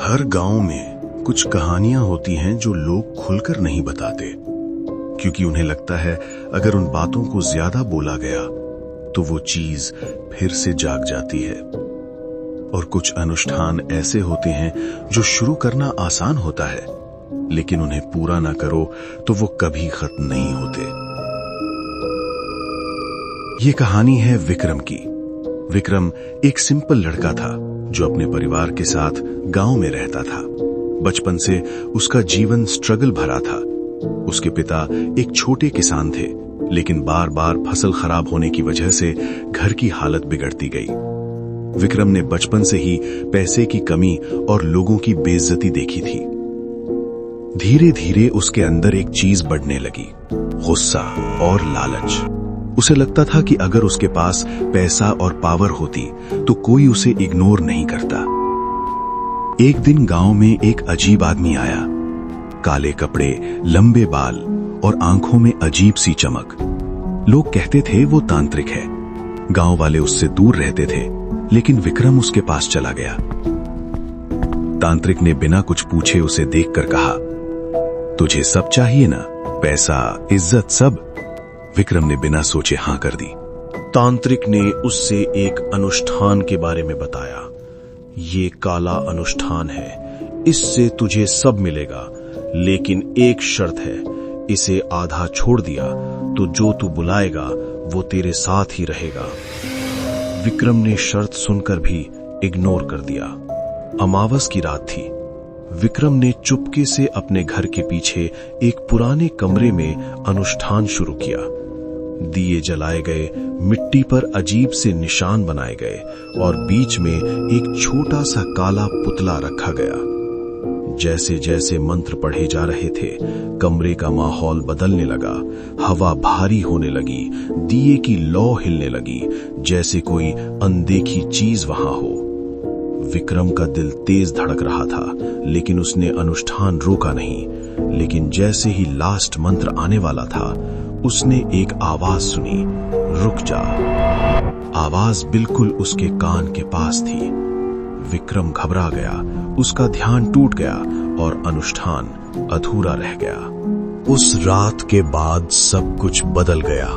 हर गांव में कुछ कहानियां होती हैं जो लोग खुलकर नहीं बताते, क्योंकि उन्हें लगता है अगर उन बातों को ज्यादा बोला गया तो वो चीज फिर से जाग जाती है। और कुछ अनुष्ठान ऐसे होते हैं जो शुरू करना आसान होता है, लेकिन उन्हें पूरा ना करो तो वो कभी खत्म नहीं होते। ये कहानी है विक्रम की। विक्रम एक सिंपल लड़का था जो अपने परिवार के साथ गांव में रहता था। बचपन से उसका जीवन स्ट्रगल भरा था। उसके पिता एक छोटे किसान थे, लेकिन बार बार फसल खराब होने की वजह से घर की हालत बिगड़ती गई। विक्रम ने बचपन से ही पैसे की कमी और लोगों की बेइज्जती देखी थी। धीरे धीरे उसके अंदर एक चीज बढ़ने लगी, गुस्सा और लालच। उसे लगता था कि अगर उसके पास पैसा और पावर होती तो कोई उसे इग्नोर नहीं करता। एक दिन गांव में एक अजीब आदमी आया। काले कपड़े, लंबे बाल और आंखों में अजीब सी चमक। लोग कहते थे वो तांत्रिक है। गांव वाले उससे दूर रहते थे, लेकिन विक्रम उसके पास चला गया। तांत्रिक ने बिना कुछ पूछे उसे देखकर कहा, तुझे सब चाहिए ना, पैसा, इज्जत, सब? विक्रम ने बिना सोचे हां कर दी। तांत्रिक ने उससे एक अनुष्ठान के बारे में बताया। ये काला अनुष्ठान है, इससे तुझे सब मिलेगा, लेकिन एक शर्त है, इसे आधा छोड़ दिया तो जो तू बुलाएगा वो तेरे साथ ही रहेगा। विक्रम ने शर्त सुनकर भी इग्नोर कर दिया। अमावस की रात थी। विक्रम ने चुपके से अपने घर के पीछे एक पुराने कमरे में अनुष्ठान शुरू किया। दिए जलाए गए, मिट्टी पर अजीब से निशान बनाए गए और बीच में एक छोटा सा काला पुतला रखा गया। जैसे जैसे मंत्र पढ़े जा रहे थे, कमरे का माहौल बदलने लगा। हवा भारी होने लगी, दिए की लौ हिलने लगी, जैसे कोई अनदेखी चीज वहां हो। विक्रम का दिल तेज धड़क रहा था, लेकिन उसने अनुष्ठान रोका नहीं। लेकिन जैसे ही लास्ट मंत्र आने वाला था, उसने एक आवाज सुनी, रुक जा। आवाज बिल्कुल उसके कान के पास थी। विक्रम घबरा गया, उसका ध्यान टूट गया और अनुष्ठान अधूरा रह गया। उस रात के बाद सब कुछ बदल गया।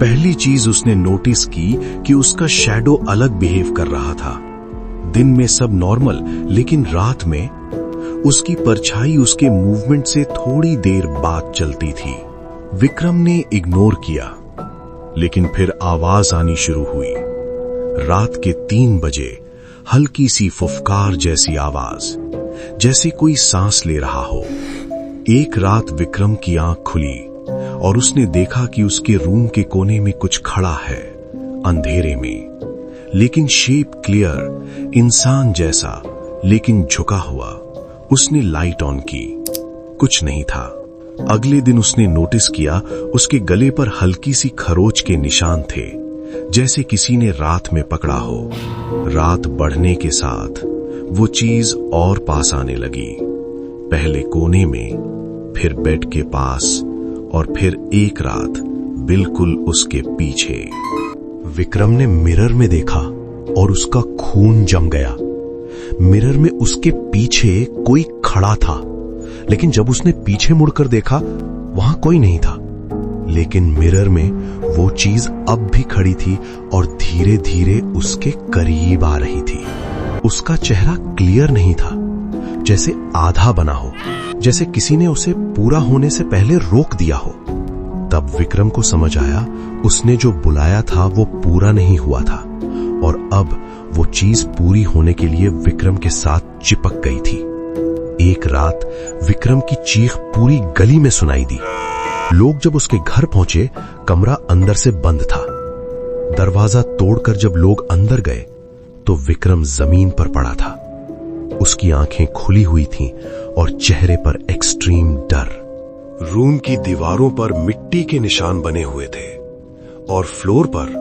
पहली चीज उसने नोटिस की कि उसका शैडो अलग बिहेव कर रहा था। दिन में सब नॉर्मल, लेकिन रात में उसकी परछाई उसके मूवमेंट से थोड़ी देर बाद चलती थी। विक्रम ने इग्नोर किया, लेकिन फिर आवाज आनी शुरू हुई। रात के 3 बजे हल्की सी फुफकार जैसी आवाज, जैसे कोई सांस ले रहा हो। एक रात विक्रम की आंख खुली और उसने देखा कि उसके रूम के कोने में कुछ खड़ा है, अंधेरे में, लेकिन शेप क्लियर, इंसान जैसा, लेकिन झुका हुआ। उसने लाइट ऑन की, कुछ नहीं था। अगले दिन उसने नोटिस किया उसके गले पर हल्की सी खरोच के निशान थे, जैसे किसी ने रात में पकड़ा हो। रात बढ़ने के साथ वो चीज और पास आने लगी। पहले कोने में, फिर बेड के पास और फिर एक रात बिल्कुल उसके पीछे। विक्रम ने मिरर में देखा और उसका खून जम गया। मिरर में उसके पीछे कोई खड़ा था, लेकिन जब उसने पीछे मुड़कर देखा, वहां कोई नहीं था। लेकिन मिरर में वो चीज अब भी खड़ी थी और धीरे धीरे उसके करीब आ रही थी। उसका चेहरा क्लियर नहीं था, जैसे आधा बना हो, जैसे किसी ने उसे पूरा होने से पहले रोक दिया हो। तब विक्रम को समझ आया, उसने जो बुलाया था वो पूरा नहीं हुआ था और अब वो चीज पूरी होने के लिए विक्रम के साथ चिपक गई थी। एक रात विक्रम की चीख पूरी गली में सुनाई दी। लोग जब उसके घर पहुंचे, कमरा अंदर से बंद था। दरवाजा तोड़कर जब लोग अंदर गए तो विक्रम जमीन पर पड़ा था। उसकी आंखें खुली हुई थीं और चेहरे पर एक्सट्रीम डर। रूम की दीवारों पर मिट्टी के निशान बने हुए थे और फ्लोर पर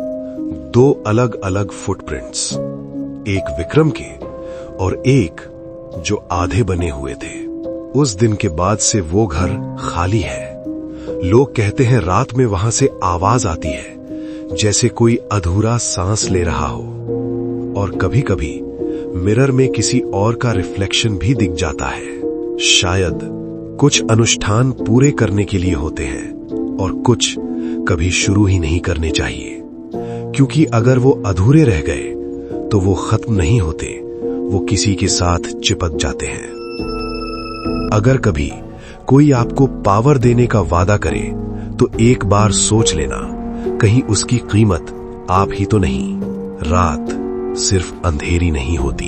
2 अलग अलग फुटप्रिंट्स, एक विक्रम के और एक जो आधे बने हुए थे। उस दिन के बाद से वो घर खाली है। लोग कहते हैं रात में वहां से आवाज आती है, जैसे कोई अधूरा सांस ले रहा हो। और कभी कभी मिरर में किसी और का रिफ्लेक्शन भी दिख जाता है। शायद कुछ अनुष्ठान पूरे करने के लिए होते हैं और कुछ कभी शुरू ही नहीं करने चाहिए, क्योंकि अगर वो अधूरे रह गए तो वो खत्म नहीं होते, वो किसी के साथ चिपक जाते हैं। अगर कभी कोई आपको पावर देने का वादा करे तो एक बार सोच लेना, कहीं उसकी कीमत आप ही तो नहीं। रात सिर्फ अंधेरी नहीं होती।